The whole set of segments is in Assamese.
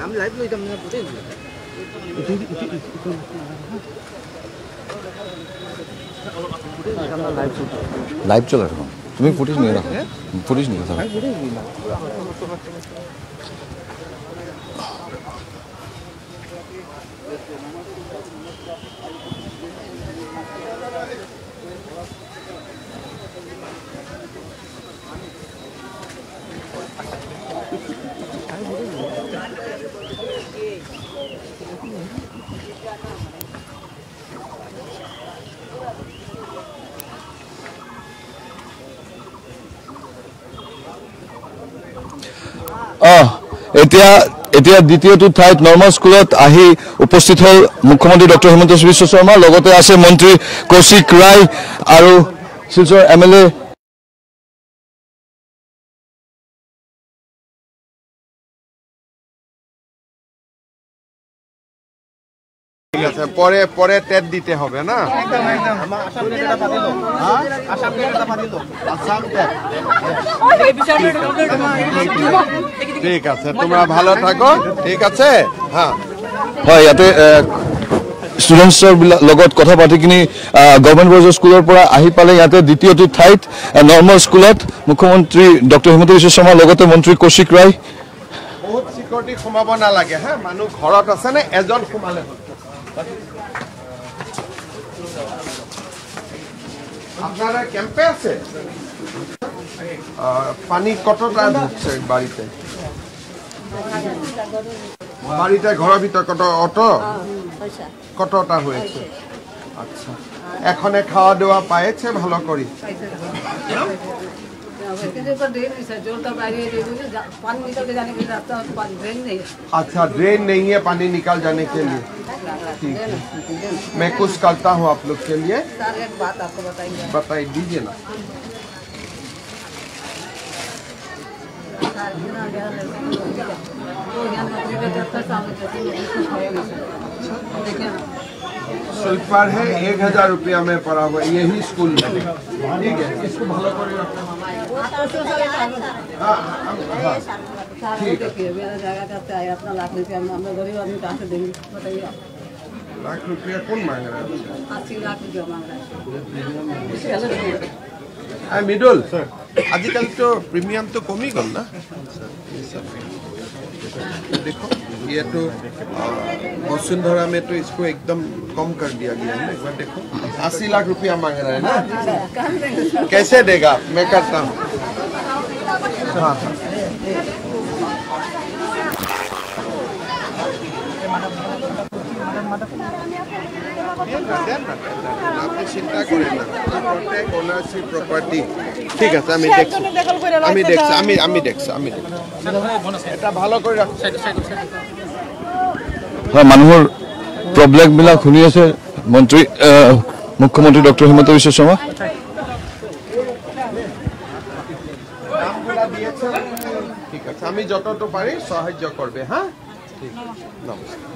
আমি লাইভ লইতাম না পুরো লাইভ চলে এখন তুমি ফুটেজ নিয়ে রাখো ফুটেজ নিয়ে রাখো এতিয়া দ্বিতীয়টো ঠাইত নৰ্মাল স্কুলত আহি উপস্থিত হল মুখ্যমন্ত্ৰী ডক্টৰ হিমন্ত বিশ্ব শৰ্মা লগতে আছে মন্ত্ৰী কৌশিক ৰায় আৰু শিলচৰ MLA ঠিক আছে পরে পরে টেট দিতে হবে না একদম একদম আসাম টেটটা পাতিলো আসাম টেটটা পাতিলো আসাম টেট ঠিক আছে তোমরা ভালো থাকো ঠিক আছে হ্যাঁ হয় ইয়াতে ষ্টুডেণ্টছৰ লগত কথা পাতি কিনি গভৰ্ণমেণ্ট বইজ স্কুলৰ পৰা আহি পালে ইয়াতে দ্বিতীয়টো ঠাইত নৰ্মেল স্কুলত মুখ্যমন্ত্ৰী ডক্টৰ হিমন্ত বিশ্ব শৰ্মা লগতে মন্ত্ৰী কৌশিক ৰায় বহুত সিকিউৰিটি সোমাব নালাগে হ্যাঁ মানুহ ঘৰত আছে নে এজন সোমালে আপনারা ক্যাম্পে আছে পানি কতটা ঢুকছে বাড়িতে বাড়িতে ঘরের ভিতর কত অটো কতটা হয়েছে আচ্ছা এখনে খাওয়া দাওয়া পাইছে ভালো করি अच्छा ड्रेन नहीं है पानी निकाल जाने के लिए ठीक है मैं कुछ करता हूँ आप लोग के लिए सर एक बात आपको बताइए दीजिए ना स्वीपर है 1000 रुपया में पड़ा हुआ यही स्कूल में ठीक है इसको भालो कर ठीक है मेरा जगह करते आए अपना लाख रुपया हम गरीब आदमी कहाँ से देंगे बताइए लाख रुपया कौन मांग रहा है 80 लाख रुपया मांग रहा है मिडल आजकल तो प्रीमियम तो कम ही गल ना देखो ये तो वसुंधरा में तो इसको एकदम कम कर दिया गया है एक बार देखो 80 लाख रुपया मांग रहा है ना कैसे देगा मैं करता हूँ हाँ আপনি চিন্তা করেন না প্রত্যেক ওনারশিপ প্রপার্টি ঠিক আছে আমি দেখছি এটা ভালো করে রাখ মানুহৰ প্ৰব্লেমবিলাক শুনি আছে মন্ত্ৰী মুখ্যমন্ত্ৰী ডক্টৰ হিমন্ত বিশ্ব শৰ্মা ঠিক আছে আমি যতটুকু পাৰি সাহায্য কৰবে হ্যাঁ ঠিক নমস্কাৰ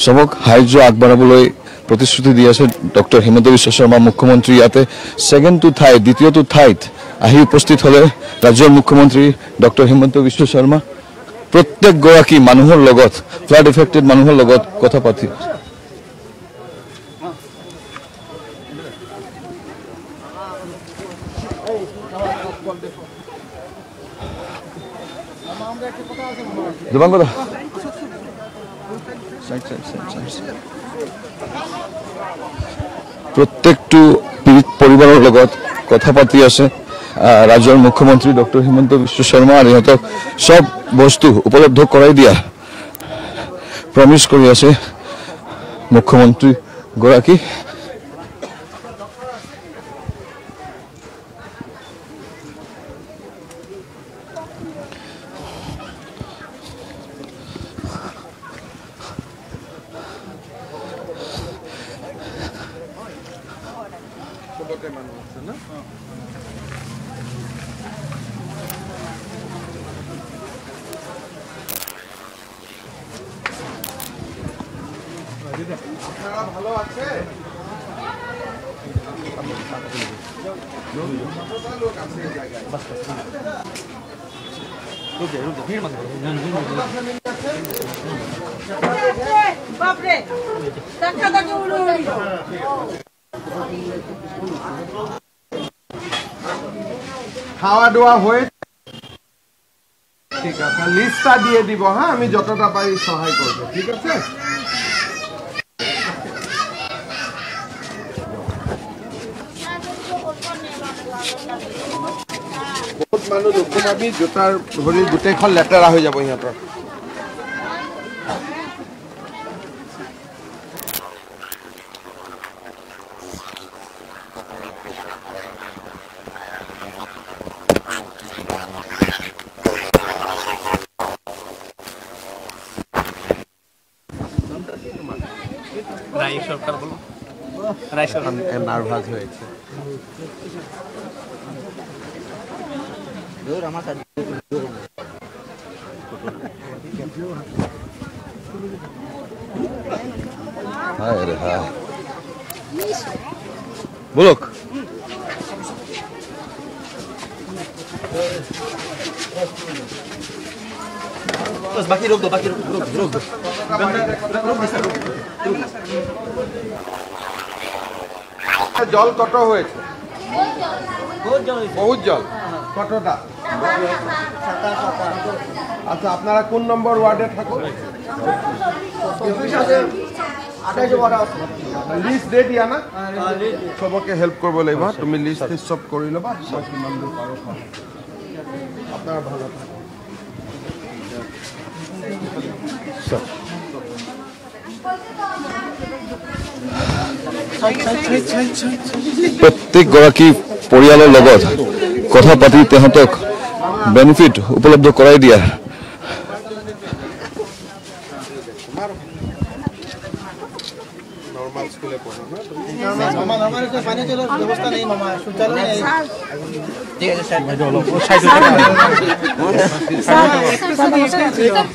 সবক সাহায্য আগবঢ়াবলৈ প্ৰতিশ্ৰুতি দি আছে ডক্টৰ হিমন্ত বিশ্ব শৰ্মা মুখ্যমন্ত্ৰী ইয়াতে দ্বিতীয়টো ঠাইত আহি উপস্থিত হলে ৰাজ্যৰ মুখ্যমন্ত্ৰী ডক্টৰ হিমন্ত বিশ্ব শৰ্মা প্ৰত্যেক গৰাকী মানুহৰ লগত ফ্লাড এফেক্টেড মানুহৰ লগত কথা পাতি প্ৰত্যেকটো পৰিবাৰৰ লগত কথা পাতি আছে ৰাজ্যৰ মুখ্যমন্ত্ৰী ডক্টৰ হিমন্ত বিশ্ব শৰ্মা আৰু ইহঁতক সব বস্তু উপলব্ধ কৰাই দিয়া প্ৰমিস কৰি আছে মুখ্যমন্ত্ৰী গৰাকী ভালো আছে বাপরে টাকা টাকা উড়ে খাওয়া দাওয়া হয়ে ঠিক আছে লিস্টটা দিয়ে দিব হ্যাঁ আমি যতটা পারি সহায় করব ঠিক আছে বহুত মানুহ দুখুমাবি জোতাৰ ভৰি গোটেইখন লেতেৰা হৈ যাব সিহঁতৰ রায় সরকার বলো রায় সরকার নার্ভাস হয়েছে দূর আমার কাছে হায় রে হায় বুলক बस बाकी रोक दो জল কত হয়েছে বহুত জল কতটা আচ্ছা আপনারা কোন নম্বর ওয়ার্ডে থাকুন লিষ্ট দে দিয়া না সবকে হেল্প করব লাগিব তুমি লিষ্ট সব কৰি লবা মই কিমান দূৰ পাৰো আপনাৰা ভালো থাকুন প্ৰত্যেকগৰাকী পৰিয়ালৰ লগত কথা পাতি তেহঁতক বেনিফিট উপলব্ধ কৰাই দিয়া नॉर्मल स्कूल पढ़ो मामा हमारे को पानी चलो व्यवस्था नहीं मामा शौचालय नहीं ठीक है सर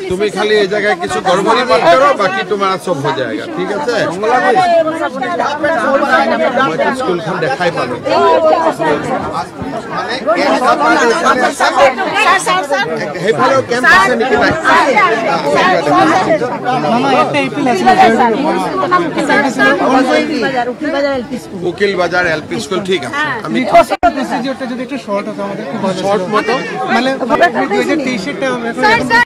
तुम्हें खाली ये जगह किसी गड़बड़ी मत करो बाकी तुम्हारा सब हो जाएगा ठीक है स्कूल खन देखाई पालो উকিল বাজার এলপি স্কুল ঠিক আছে আমি প্রসিডিউরটা যদি একটু শর্ট হতো আমাদের খুব ভালো শর্ট মতো মানে 2023 টা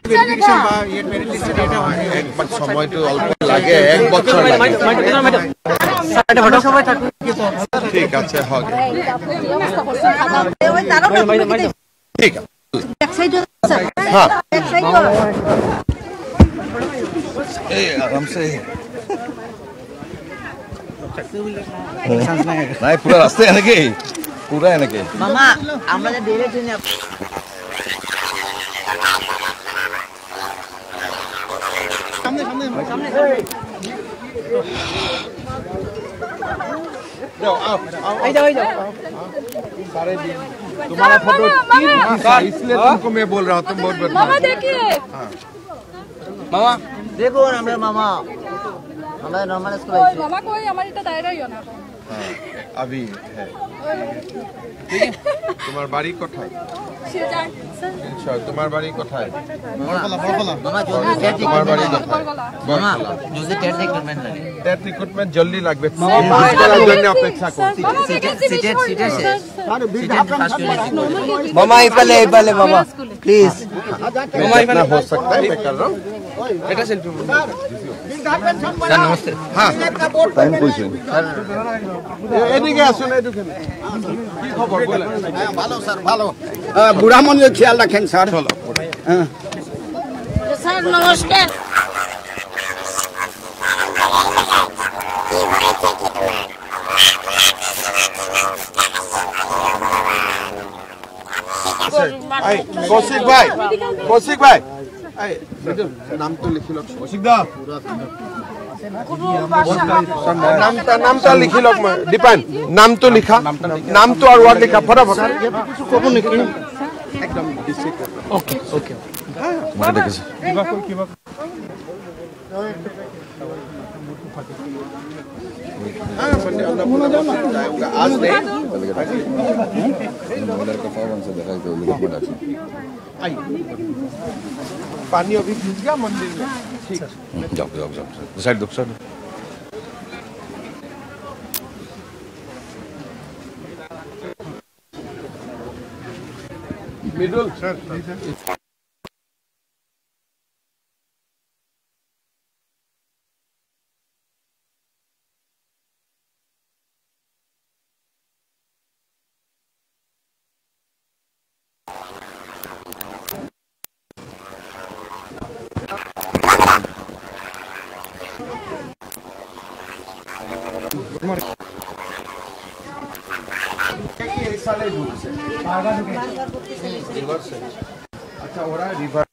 ভেরিফিকেশন বা ইয়ে মেরিট লিস্টে এটা হয় এক বছর সময় তো অল্প লাগে এক বছর লাগে সাইডে ভালো সময় থাকে তো ঠিক আছে হবে ওই তারও ঠিক আছে এক সাইড স্যার হ্যাঁ এক সাইড এই আরামসে নাই পুরা রাস্তা এনেকে পুরা এনেকে মামা আমরা যে ডেরে চিনি সামনে जाओ आओ এই যাও सारे दिन तुम्हारा फोटो इसलिए तुमको मैं बोल रहा हूँ तुम बहुत बदमाश मामा देखिए मामा देखो আমরা মামা আমরা নরমাল স্কুল আইছি মামা কই আমার এটা দায়রা ইও না अभी है तुम्हार बाड़ी कोठाय শিলচর अच्छा तुम्हार बाड़ी कोठाय মামা জলদি টেট तुम्हार बाड़ी कोठाय বলগলা মামা জলদি টেট রিক্রুটমেন্ট লাগে টেট রিক্রুটমেন্ট জলদি লাগবে করার জন্য অপেক্ষা করছি মামা ইপালে মামা প্লিজ मामा इतना हो सकता है मैं कर रहा हूँ এটা সেলফি স্যার নমস্তে हाँ টাইম কইছে এদিকে আসুন এদিকে কি খবর বলেন ভালো স্যার ভালো বুড়া মনের খেয়াল রাখেন স্যার চলো স্যার নমস্কার कौशिक भाई नाम तो लिखी लो कौशिक दा नाम तो लिखी लो दीपान नाम तो लिखा नाम तो और वर्ड लिखा फटाफट एकदम ওকে ওকে মনে দেখেছে हाँ बंदे अन्नपूर्णा मस्जिद जाऊंगा आज नहीं आई पानी अभी घुस गया मंदिर में ठीक जाओ साइड दो साइड मिडल सर अच्छा हो रहा है रिवर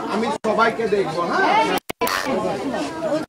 আমি সবাইকে দেখবো হ্যাঁ